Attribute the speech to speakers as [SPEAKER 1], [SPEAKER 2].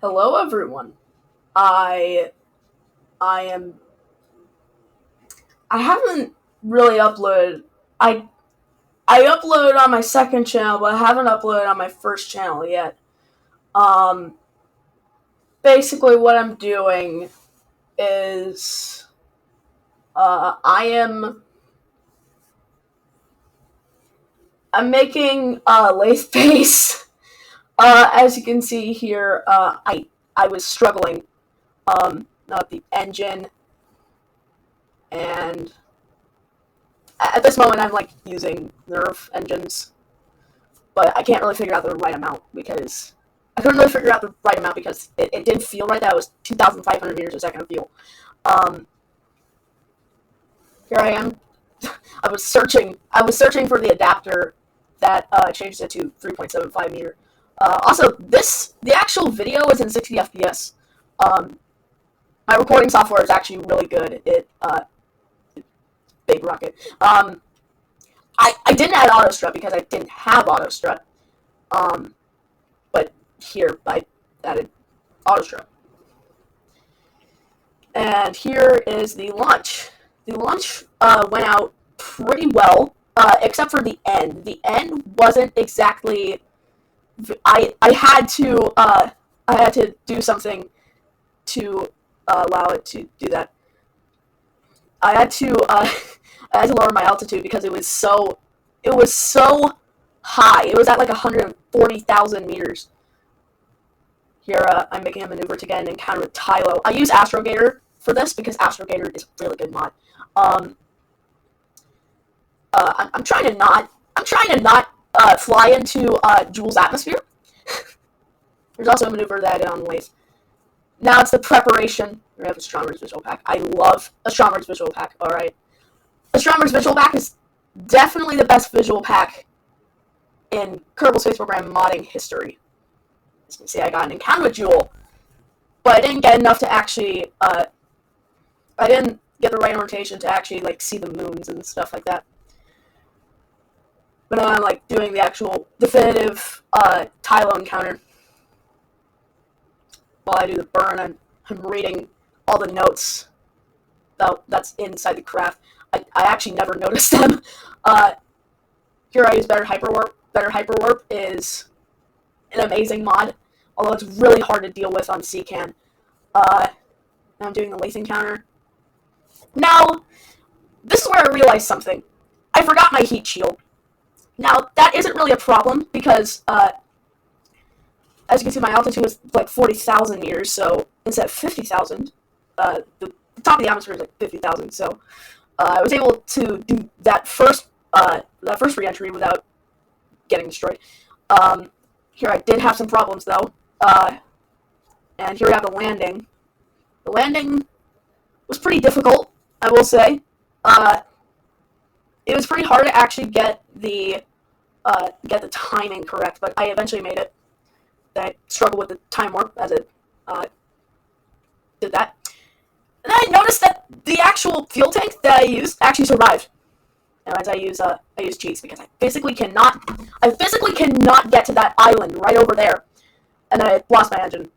[SPEAKER 1] Hello, everyone. I I am I haven't really uploaded. I I uploaded on my second channel, but I haven't uploaded on my first channel yet. Um, Basically, what I'm doing is I'm making lathe base. As you can see here, I was struggling with the engine, and at this moment I'm like using Nerf engines, but I can't really figure out the right amount because I couldn't really figure out the right amount because it didn't feel right. That was 2,500 meters a second of fuel. Um, Here I am. I was searching. I was searching for the adapter that changed it to 3.75 meter. Also, the actual video is in 60 FPS. Um, my recording software is actually really good. Big rocket. I didn't add auto strut because I didn't have auto strut. But here I added auto strut. And here is the launch. The launch went out pretty well, except for the end. The end wasn't exactly. I had to do something to allow it to do that. I had to I had to lower my altitude because it was so high. It was at like 140,000 meters. Here, I'm making a maneuver to get an encounter with Tylo. I use Astrogator for this because Astrogator is a really good mod. Um, I'm trying to not. I'm trying to not fly into Joule's atmosphere. There's also a maneuver that I did on the lathe. Now it's the preparation. We have Astronomer's Visual Pack. I love Astronomer's Visual Pack. All right, Astronomer's Visual Pack is definitely the best visual pack in Kerbal Space Program modding history. As you can see, I got an encounter with Joule, but I didn't get enough to actually. I didn't get the right orientation to actually like see the moons and stuff like that. But now I'm like doing the actual definitive Tylo encounter. While I do the burn, I'm reading all the notes that's inside the craft. I actually never noticed them. Here I use Better Hyperwarp. Better Hyperwarp is an amazing mod, although it's really hard to deal with on CCAN. Now I'm doing the lathe encounter. Now, this is where I realized something. I forgot my heat shield. Now, that isn't really a problem because, as you can see, my altitude was like 40,000 meters, so instead of 50,000, the top of the atmosphere is like 50,000, so I was able to do that first re-entry without getting destroyed. Here I did have some problems, though, and here we have the landing. The landing was pretty difficult, I will say. It was pretty hard to actually get the timing correct, but I eventually made it. I struggled with the time warp as it did that. And then I noticed that the actual fuel tank that I used actually survived. And as I use cheats because I physically cannot get to that island right over there. And I lost my engine.